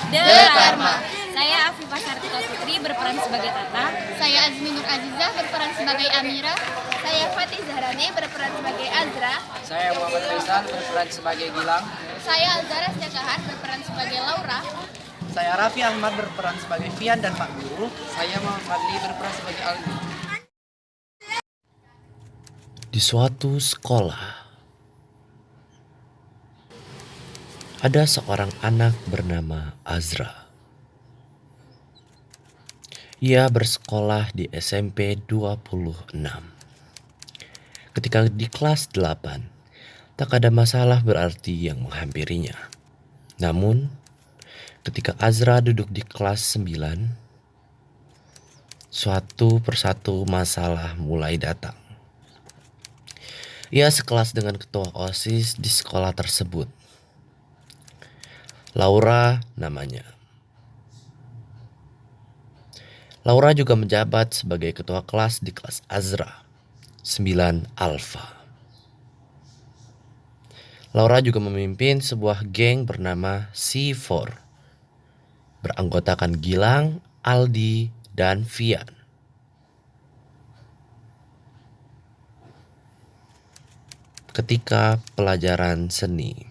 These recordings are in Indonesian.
The Karma. Saya Afifah Sartika Putri berperan sebagai Tata. Saya Azmi Nur Azizah berperan sebagai Amira. Saya Fatih Zahrani berperan sebagai Azra. Saya Muhammad Faisal berperan sebagai Gilang. Saya Alzara Setiakahan berperan sebagai Laura. Saya Raffi Ahmad berperan sebagai Fian dan Pak Guru. Saya Muhammad Fadli berperan sebagai Aldi. Di suatu sekolah, ada seorang anak bernama Azra. Ia bersekolah di SMP 26. Ketika di kelas 8, tak ada masalah berarti yang menghampirinya. Namun, ketika Azra duduk di kelas 9, suatu persatu masalah mulai datang. Ia sekelas dengan ketua OSIS di sekolah tersebut. Laura namanya. Laura juga menjabat sebagai ketua kelas di kelas Azra, 9 Alpha. Laura juga memimpin sebuah geng bernama C4, beranggotakan Gilang, Aldi, dan Fian. Ketika pelajaran seni,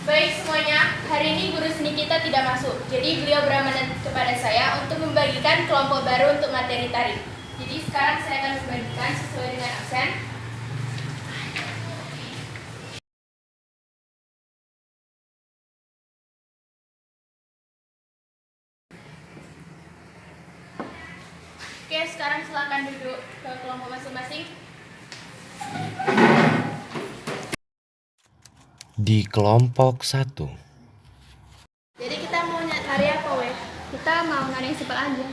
Baik semuanya, hari ini guru seni kita tidak masuk. Jadi beliau beramanat kepada saya untuk membagikan kelompok baru untuk materi tari. Jadi sekarang saya akan membagikan sesuai dengan absen. Oke, sekarang silakan duduk ke kelompok masing-masing. di kelompok 1, Jadi kita mau nari apa, weh? Kita mau nari yang simpel aja.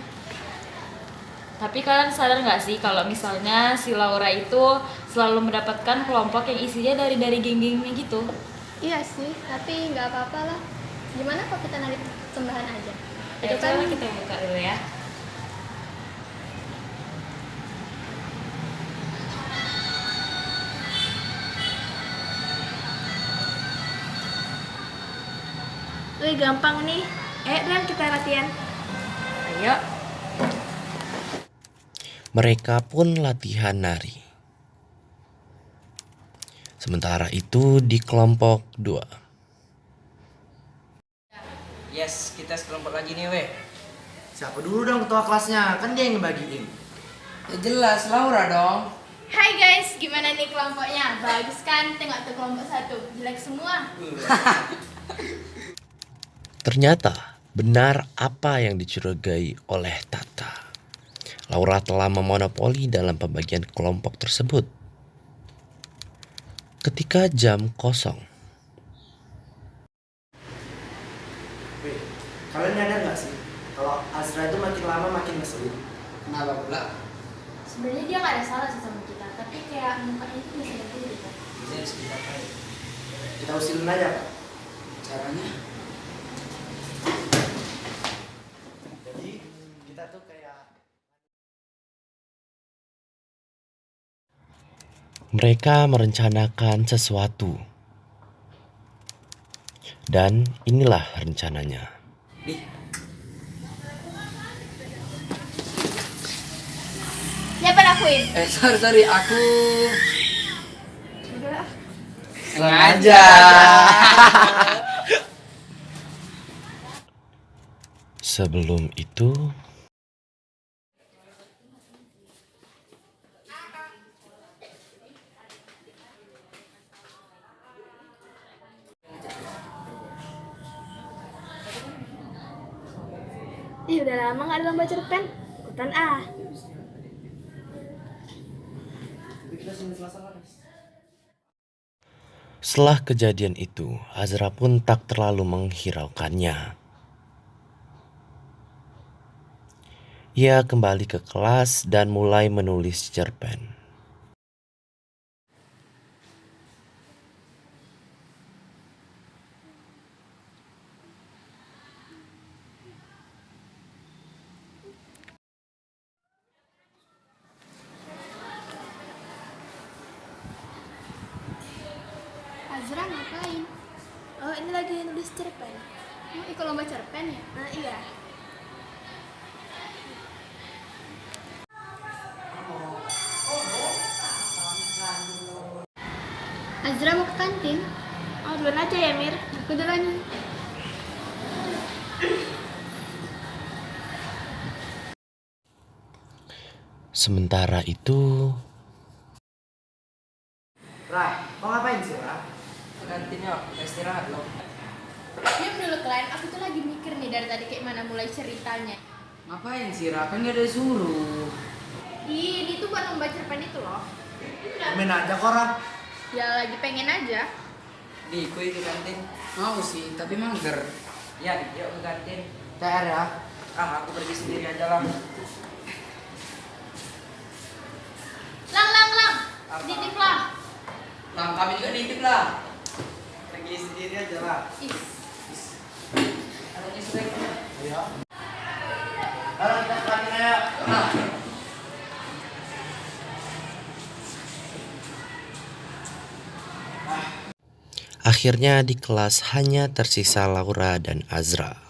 Tapi kalian sadar nggak sih kalau misalnya si Laura itu selalu mendapatkan kelompok yang isinya dari geng-gengnya gitu? Iya sih, tapi nggak apa-apa lah. Gimana kalau kita nari tambahan aja? Itu kan kita buka dulu ya. Wih, gampang nih. Dan kita latihan. Ayo. mereka pun latihan nari. Sementara itu di kelompok 2, Yes, kita sekelompok lagi nih weh. Siapa dulu dong ketua kelasnya? Kan dia yang ngebagiin. Ya jelas Laura dong. Hai guys, gimana nih kelompoknya? Bagus kan? Tengok tuh kelompok 1, jelek semua. ternyata benar apa yang dicurigai oleh Tata. Laura telah memonopoli dalam pembagian kelompok tersebut. Ketika jam kosong, Wih, kalian nyadar nggak sih kalau Azra itu makin lama makin ngeselin? Kenapa pula? Sebenarnya dia nggak ada salah sih sama kita, tapi kayak mukanya itu bisa dibeli gitu. Bisa di sekitar kali. Kita usilin aja, Pak. Caranya? Jadi kita tuh kayak mereka merencanakan sesuatu. Dan inilah rencananya. Nih, Siapa lakuin? sorry, aku Udah. sengaja. Sebelum itu, Udah lama nggak ada lomba cerpen. Ikutan ah. setelah kejadian itu, Azra pun tak terlalu menghiraukannya. Ia kembali ke kelas dan mulai menulis cerpen. Azra ngapain? Oh, ini lagi nulis cerpen. Oh, ikut lomba cerpen ya? Nah, iya. Azra mau ke kantin? Oh, duluan aja ya, Mir. Aku duluan. Sementara itu, Rah, mau ngapain sih, Rah? Ke kantin yuk, istirahat lo. Diam dulu, Kalian. Aku tuh lagi mikir nih dari tadi kayak mana mulai ceritanya. Ngapain sih, Ra? Kan gak ada suruh. Ini tuh buat lomba cerpen itu loh. Main aja kok, Rah. Ya lagi pengen aja. Di, kuy ke kantin. Mau sih, tapi mager. Ya, yuk ke kantin. TR ya. Ah, aku pergi sendiri aja lah. Lang. Apa? Titip lah. Nah, kami juga nitip lah. Pergi sendiri aja lah. Is. Ada nyusulin. Ayo. Halo, kita ke kantin ya. Nah, akhirnya di kelas hanya tersisa Laura dan Azra.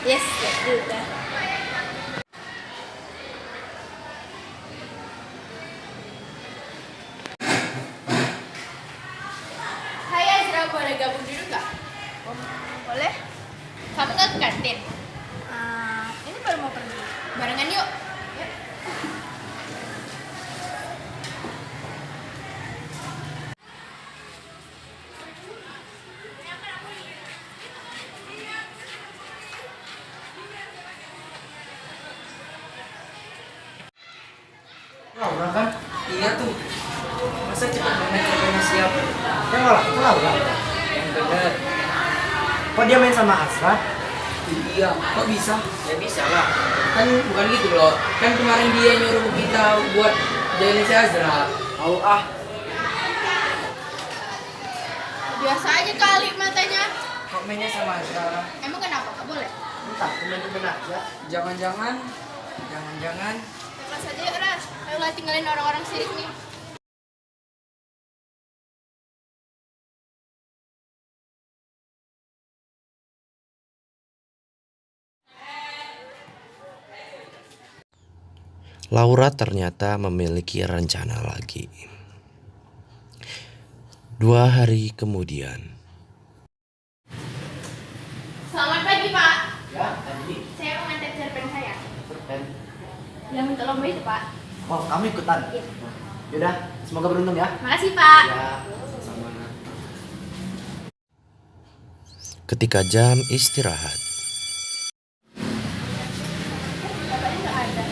Yes, udah. Hai Azra, boleh gabung dulu nggak? Boleh. Kamu nggak ke kantin? Ini baru mau pergi. Barengan yuk. Yuk. Laura kan? iya tuh. Masa cepet banget cerpennya siap? Ya malah, itu Laura. Yang bener. Kok dia main sama Azra? Iya, kok bisa? Ya bisa lah. Kan bukan gitu loh. Kan kemarin dia nyuruh kita buat jadi si Azra. Mau ah. Biasa aja kali matanya. Kok mainnya sama Azra? Emang kenapa? Nggak boleh? Entah, temen-temen aja. Jangan-jangan. Kelas aja yuk, Ras. Ayolah tinggalin orang-orang sirik nih. Laura ternyata memiliki rencana lagi. 2 hari kemudian, Selamat pagi, Pak. Ya, tadi. Saya mau ngantar cerpen saya. Cerpen. Yang minta lomba itu, Pak. Oh, kamu ikutan? Iya. Yaudah, semoga beruntung ya. Makasih, Pak. Ya. Sama. ketika jam istirahat, Bapaknya nggak ada.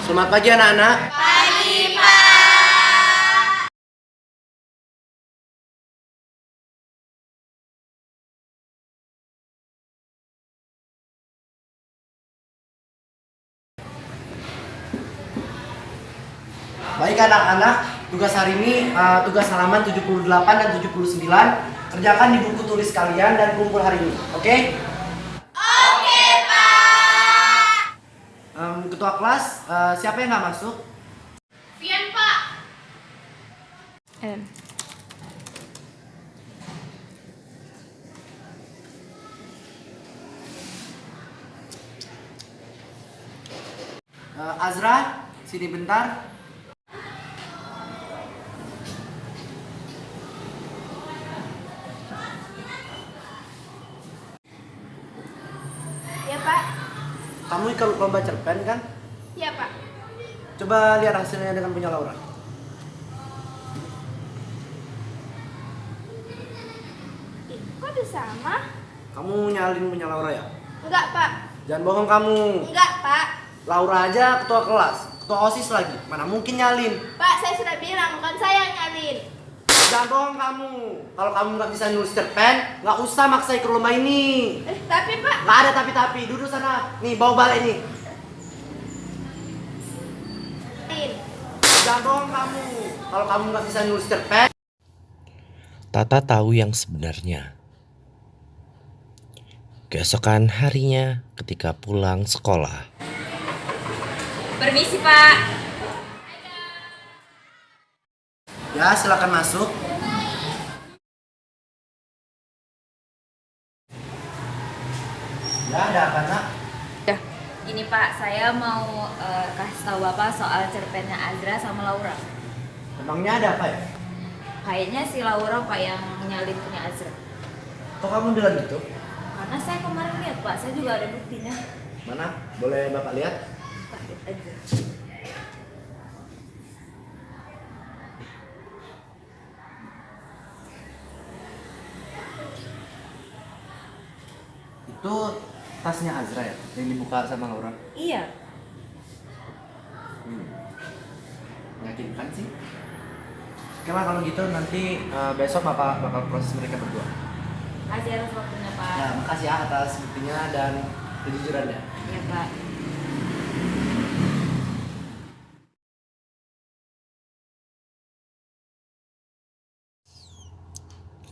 Selamat pagi anak-anak. Pagi, Pak. Baik anak-anak, tugas hari ini tugas halaman 78 dan 79 kerjakan di buku tulis kalian dan kumpul hari ini, oke? Oke, Pak. Ketua kelas, siapa yang nggak masuk? Vian, Pak. Azra, sini bentar. Ya, Pak. Kamu ikut lomba cerpen kan? Ya, Pak. Coba lihat hasilnya dengan punya Laura. Kok bisa sama? Kamu nyalin punya Laura ya? Enggak, Pak. Jangan bohong kamu. Enggak, Pak. Laura aja ketua kelas, ketua OSIS lagi. Mana mungkin nyalin? Pak, saya sudah bilang, bukan saya yang nyalin. Jangan bohong kamu. Kalau kamu nggak bisa nulis cerpen, nggak usah maksain ke lomba ini. Tapi Pak. Nggak ada tapi. Duduk sana. Nih, bawa balik nih. Jangan bohong kamu. Kalau kamu nggak bisa nulis cerpen. Tata tahu yang sebenarnya. Keesokan harinya ketika pulang sekolah, Permisi Pak. Ya, silakan masuk. Ya, ada apa, Nak? Ini Pak, saya mau kasih tahu Bapak soal cerpennya Azra sama Laura. Emangnya ada apa ya? Kayaknya si Laura Pak yang nyalin punya Azra. Kok kamu bilang gitu? Karena saya kemarin lihat Pak, saya juga ada buktinya. Mana? Boleh Bapak lihat? Pak, lihat aja. Itu tasnya Azra ya? Yang dibuka sama Laura? Iya. Meyakinkan sih. Oke lah, kalau gitu nanti besok Bapak bakal proses mereka berdua. Kasih atas waktunya Pak. Ya, makasih ya atas buktinya dan kejujurannya. Iya Pak.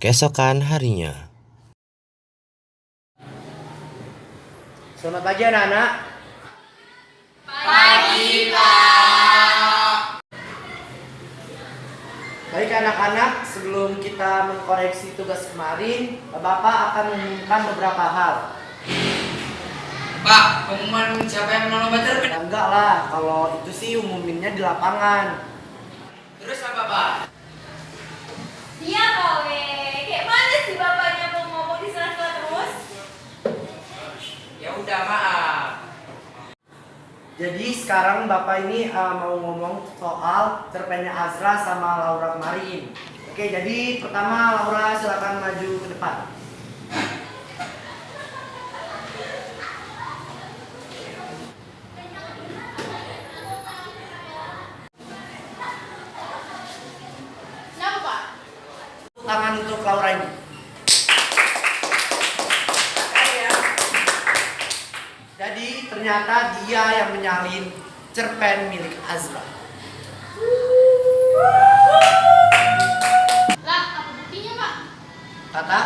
keesokan harinya, Selamat pagi anak-anak. Baik anak-anak, sebelum kita mengkoreksi tugas kemarin, Bapak akan mengumumkan beberapa hal. Pak, pengumuman siapa yang menang lomba cerpen? Ya, enggak lah, kalau itu sih umuminnya di lapangan. Terus apa, Pak? Iya kowe, kayak mana sih bapaknya mau ngomong di sela-sela terus? Ya udah, maaf. Jadi sekarang Bapak ini mau ngomong soal cerpennya Azra sama Laura kemarin. Oke, jadi pertama Laura silakan maju ke depan. Kenapa Pak? Tangan untuk Laura ini. Jadi ternyata dia yang menyalin cerpen milik Azra. Lah, apa buktinya Pak? Tata,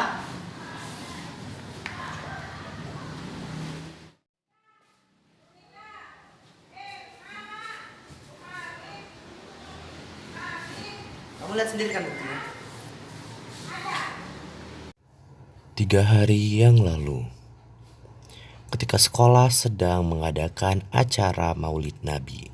kamu lihat sendiri kan buktinya. 3 hari yang lalu, ketika sekolah sedang mengadakan acara Maulid Nabi.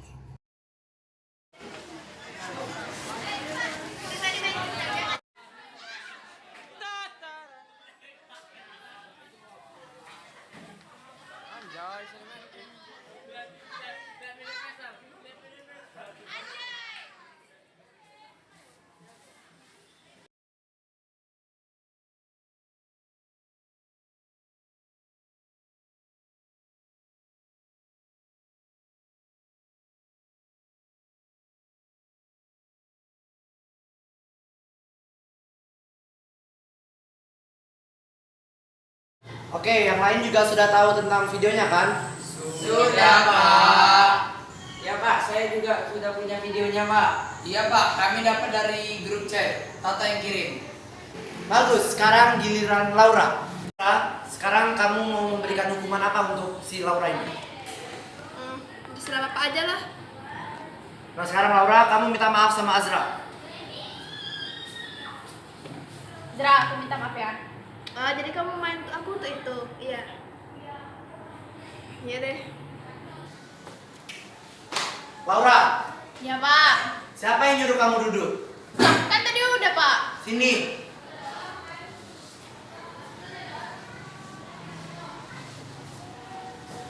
Oke, yang lain juga sudah tahu tentang videonya kan? Sudah, Pak. Ya, Pak, saya juga sudah punya videonya, Pak. Iya, Pak, kami dapat dari grup chat. Tata yang kirim. Bagus, sekarang giliran Laura. Laura, sekarang kamu mau memberikan hukuman apa untuk si Laura ini? Terserah Bapak aja lah. Nah sekarang Laura, kamu minta maaf sama Azra. Zra, aku minta maaf ya. Jadi kamu main aku untuk itu? Iya. Iya deh. Laura, Ya Pak. siapa yang nyuruh kamu duduk? Kan tadi udah Pak. Sini.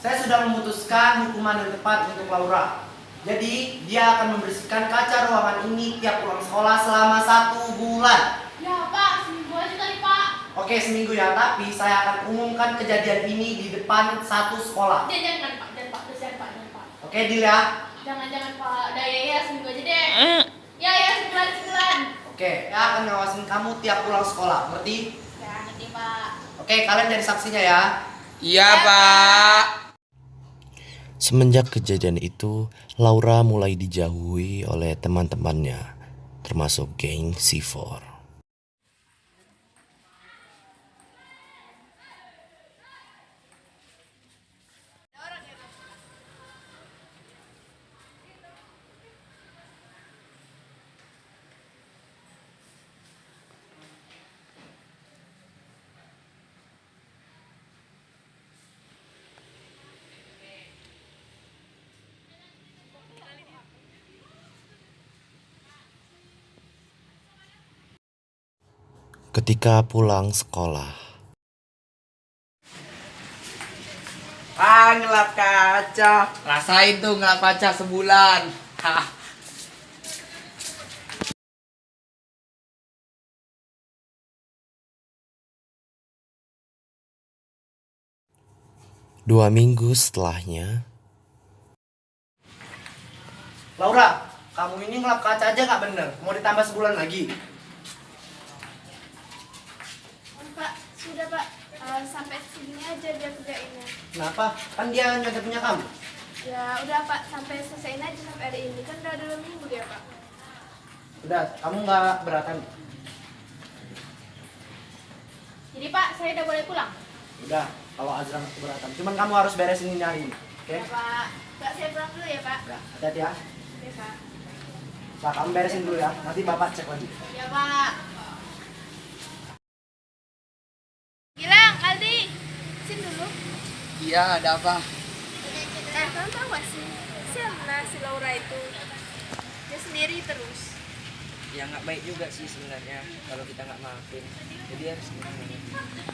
Saya sudah memutuskan hukuman yang tepat untuk Laura. Jadi, dia akan membersihkan kaca ruangan ini tiap pulang sekolah selama 1 bulan. Ya Pak, seminggu aja kali Pak. Oke, seminggu ya, tapi saya akan umumkan kejadian ini di depan satu sekolah. Jangan Pak, jangan Pak. Oke, deal ya? Jangan Pak. Udah ya seminggu aja deh. Ya sebulan. Oke, Oke, saya akan ngawasin kamu tiap pulang sekolah, ngerti? Ya, nanti Pak. Oke, kalian jadi saksinya ya. Iya, Pak. Semenjak kejadian itu, Laura mulai dijauhi oleh teman-temannya, termasuk geng C4. Ketika pulang sekolah, Ngelap kaca. Rasain tuh ngelap kaca sebulan. Hah. 2 minggu setelahnya, Laura, kamu ini ngelap kaca aja nggak bener. Mau ditambah sebulan lagi. Pak, sudah Pak. Sampai sini aja dia kerjainnya. Kenapa? Kan dia nyontek punya kamu. Ya udah Pak, sampai selesaiin aja sampai hari ini. Kan udah 2 minggu dia Pak. Udah, kamu nggak beratan. Jadi Pak, saya udah boleh pulang? Udah, kalau Azra nggak keberatan. Cuman kamu harus beresin ini hari ini. Oke? Ya Pak. Pak, saya pulang dulu ya Pak. Ya, hati-hati ya. Ya Pak. Nah, kamu beresin dulu ya. Nanti Bapak cek lagi. Ya Pak. Gilang, Aldi. Sini dulu. Iya, ada apa? Kamu tahu gak sih? Si Laura itu. Dia sendiri terus. Ya nggak baik juga sih sebenarnya kalau kita nggak maafin. Jadi harus gimana?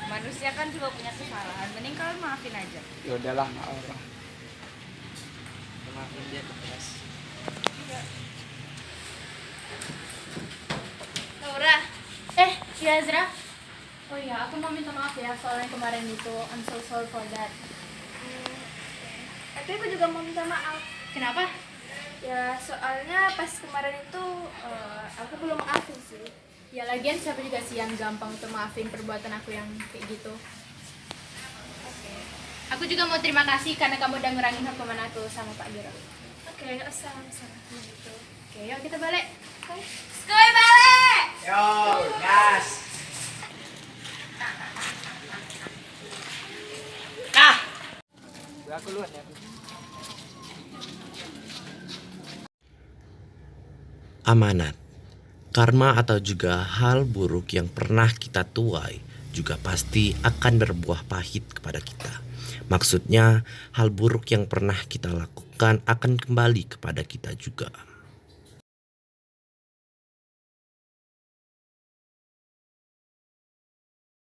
Manusia kan juga punya kesalahan, mending kalian maafin aja. Ya udahlah, nggak apa. Maafin dia terus. Laura. Ya Azra. Oh iya, aku mau minta maaf ya soal yang kemarin itu. I'm so sorry for that. Tapi aku juga mau minta maaf. Kenapa? Ya soalnya pas kemarin itu aku belum maafin sih. Ya lagian siapa juga sih yang gampang untuk maafin perbuatan aku yang kayak gitu. Aku juga mau terima kasih karena kamu udah ngurangin hukuman aku sama Pak Giro. Oke, nggak usah gitu. Oke, yuk kita balik. Skoy balik! Yo, gas. Aku luar ya. amanat, karma atau juga hal buruk yang pernah kita tuai juga pasti akan berbuah pahit kepada kita. Maksudnya, hal buruk yang pernah kita lakukan akan kembali kepada kita juga.